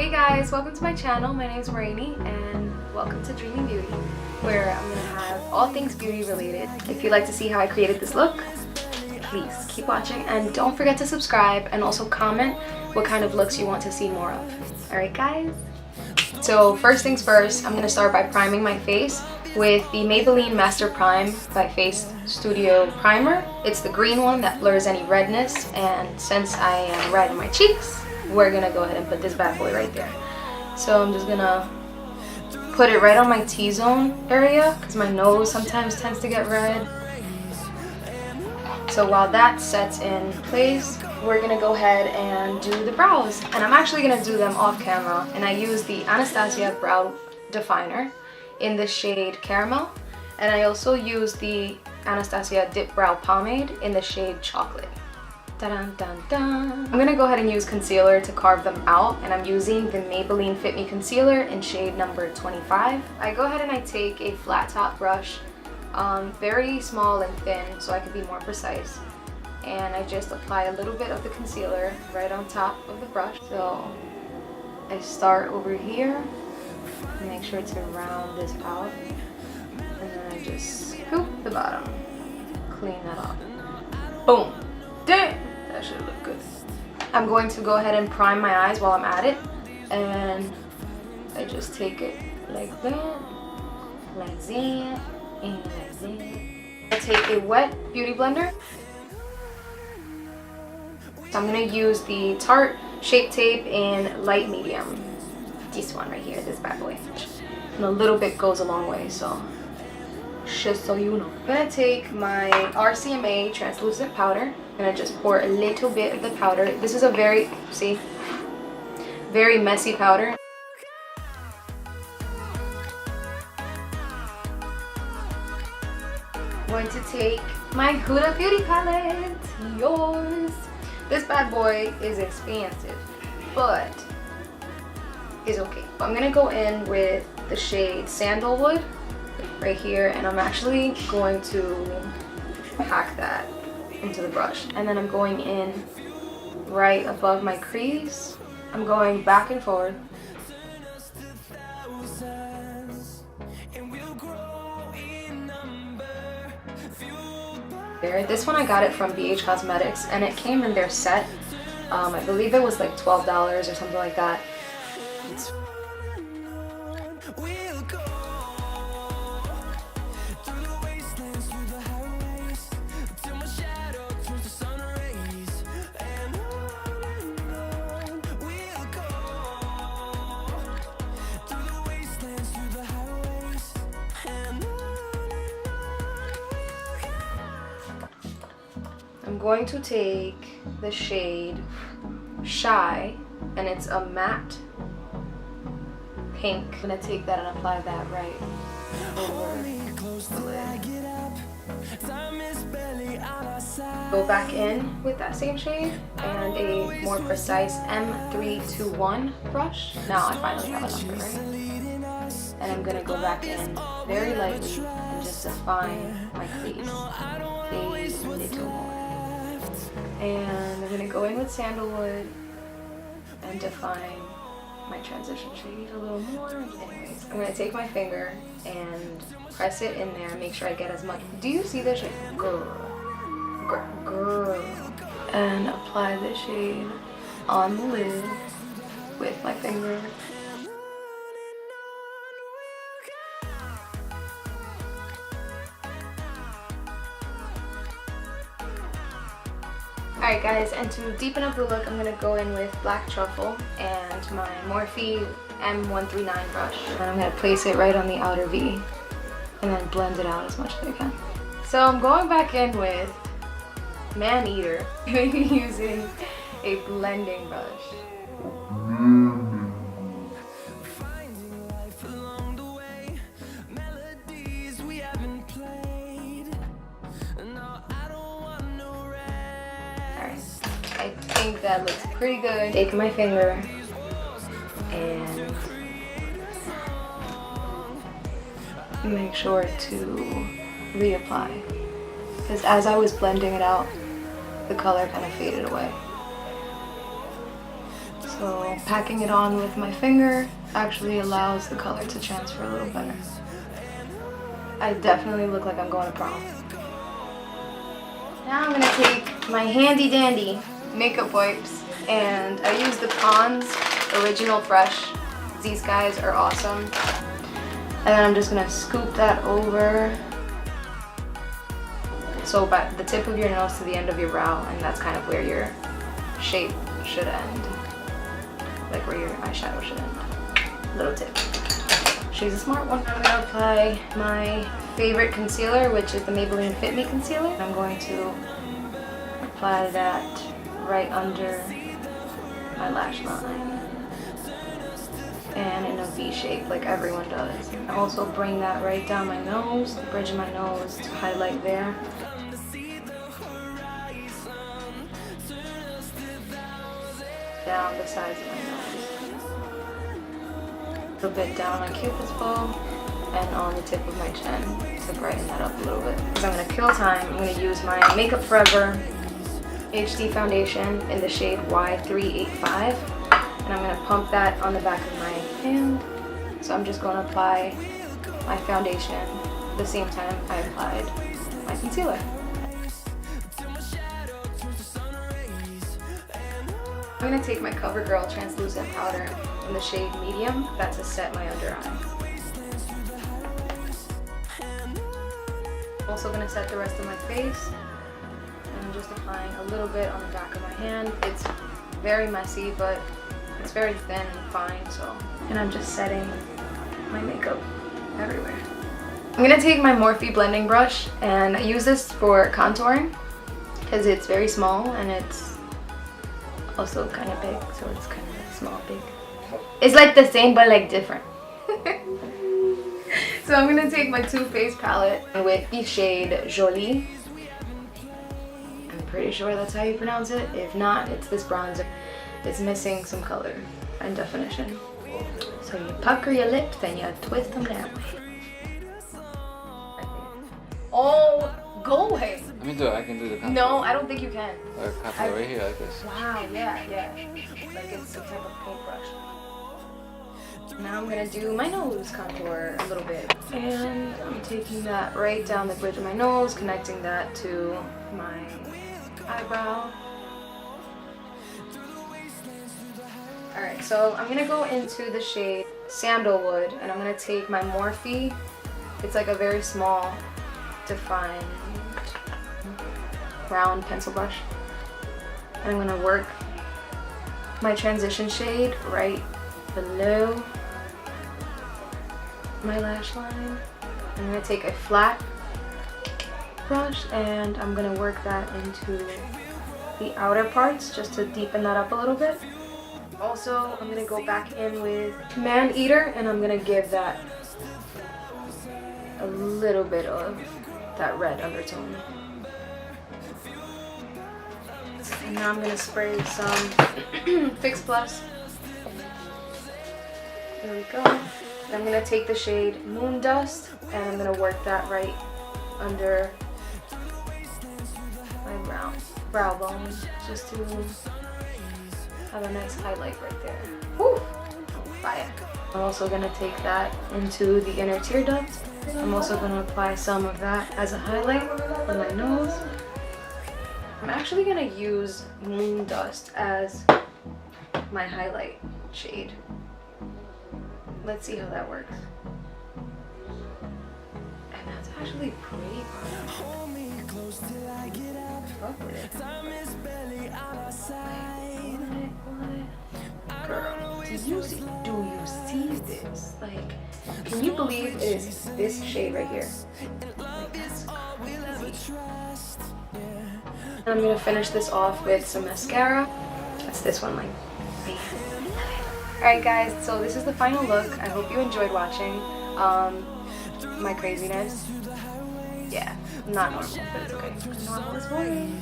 Hey guys, welcome to my channel. My name is Maireny and welcome to Dreaming Beauty, where I'm going to have all things beauty related. If you'd like to see how I created this look, please keep watching and don't forget to subscribe and also comment what kind of looks you want to see more of. Alright guys? So first things first, I'm going to start by priming my face with the Maybelline Master Prime by Face Studio Primer. It's the green one that blurs any redness, and since I am red in my cheeks, we're gonna go ahead and put this bad boy right there. So I'm just gonna put it right on my T-zone area because my nose sometimes tends to get red. So while that sets in place, we're gonna go ahead and do the brows. And I'm actually gonna do them off camera, and I use the Anastasia Brow Definer in the shade Caramel, and I also use the Anastasia Dip Brow Pomade in the shade Chocolate. Dun, dun, dun. I'm gonna go ahead and use concealer to carve them out, and I'm using the Maybelline Fit Me Concealer in shade number 25. I go ahead and I take a flat top brush, very small and thin so I can be more precise, and I just apply a little bit of the concealer right on top of the brush. So I start over here, make sure to round this out, and then I just scoop the bottom, clean that up. Boom! Dang! That should look good. I'm going to go ahead and prime my eyes while I'm at it, and I just take it like that, and like that. I take a wet beauty blender. So I'm going to use the Tarte Shape Tape in light medium. This one right here, this bad boy. And a little bit goes a long way, so just so you know. I'm going to take my RCMA translucent powder. I'm going to just pour a little bit of the powder. This is a very messy powder. I'm going to take my Huda Beauty palette. Yours. This bad boy is expensive, but is okay. I'm going to go in with the shade Sandalwood right here, and I'm actually going to pack that into the brush, and then I'm going in right above my crease. I'm going back and forth. This one I got it from BH Cosmetics, and it came in their set. I believe it was like $12 or something like that. I'm going to take the shade Shy, and it's a matte pink. I'm going to take that and apply that right over the lid. Go back in with that same shade and a more precise M321 brush. Now I finally have a number, right? And I'm going to go back in very lightly and just define my crease a little more. And I'm going to go in with Sandalwood and define my transition shade a little more. Anyways, I'm going to take my finger and press it in there and make sure I get as much. Do you see the shade? Girl. And apply the shade on the lid with my finger. Alright guys, and to deepen up the look, I'm going to go in with Black Truffle and my Morphe M139 brush. And I'm going to place it right on the outer V and then blend it out as much as I can. So I'm going back in with Man Eater using a blending brush. I think that looks pretty good. Take my finger and make sure to reapply, because as I was blending it out, the color kind of faded away. So So packing it on with my finger actually allows the color to transfer a little better. I definitely look like I'm going to prom. Now I'm gonna take my handy dandy makeup wipes, and I use the Pond's Original Fresh. These guys are awesome. And then I'm just gonna scoop that over. So by the tip of your nose to the end of your brow, and that's kind of where your shape should end. Like where your eyeshadow should end. Little tip. She's a smart one. I'm gonna apply my favorite concealer, which is the Maybelline Fit Me Concealer. I'm going to apply that right under my lash line. And in a V shape like everyone does. I also bring that right down my nose, the bridge of my nose, to highlight there. Down the sides of my nose. A little bit down my Cupid's bow and on the tip of my chin to brighten that up a little bit. Because I'm going to kill time, I'm going to use my Makeup Forever HD foundation in the shade Y385. And I'm going to pump that on the back of my hand. So I'm just going to apply my foundation at the same time I applied my concealer. I'm going to take my Covergirl translucent powder in the shade Medium. That's to set my under eye. I'm also going to set the rest of my face. And I'm just applying a little bit on the back of my hand. It's very messy, but it's very thin and fine, so. And I'm just setting my makeup everywhere. I'm going to take my Morphe blending brush, and I use this for contouring because it's very small and it's also kind of big, so it's kind of small, big. It's like the same but like different. So I'm gonna take my Too Faced palette with the shade Jolie. I'm pretty sure that's how you pronounce it. If not, it's this bronzer. It's missing some color and definition. So you pucker your lips and you twist them that way. Oh, go away. I mean, I can do the contour. No, I don't think you can. Or contour right here like this. Wow, yeah. Like it's some type of paintbrush. Now I'm gonna do my nose contour a little bit. And I'm taking that right down the bridge of my nose, connecting that to my eyebrow. Alright, so I'm gonna go into the shade Sandalwood, and I'm gonna take my Morphe. It's like a very small, defined, round pencil brush. And I'm gonna work my transition shade right below my lash line. I'm gonna take a flat brush and I'm gonna work that into the outer parts just to deepen that up a little bit. Also, I'm gonna go back in with Man Eater and I'm gonna give that a little bit of that red undertone. And now I'm gonna spray some Fix Plus. There we go. And I'm gonna take the shade Moon Dust and I'm gonna work that right under my brow bone, just to have a nice highlight right there. Woo! Fire. I'm also gonna take that into the inner tear duct. I'm also gonna apply some of that as a highlight on my nose. I'm actually gonna use Moon Dust as my highlight shade. Let's see how that works. And that's actually pretty fuck with it. Girl, do you see this? Like, can you believe it's this shade right here? Like, that's crazy. And I'm gonna finish this off with some mascara. That's this one, like, man. Alright guys, so this is the final look. I hope you enjoyed watching my craziness. Yeah, not normal, but it's okay. Normal is boring.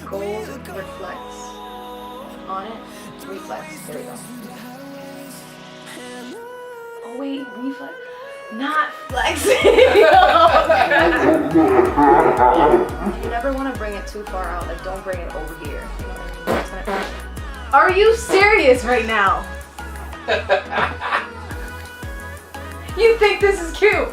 Gold reflects on it. Reflects. There we go. Oh wait, reflex. Not flexing. You never want to bring it too far out. Like, don't bring it over here. You know what I mean? Are you serious right now? You think this is cute?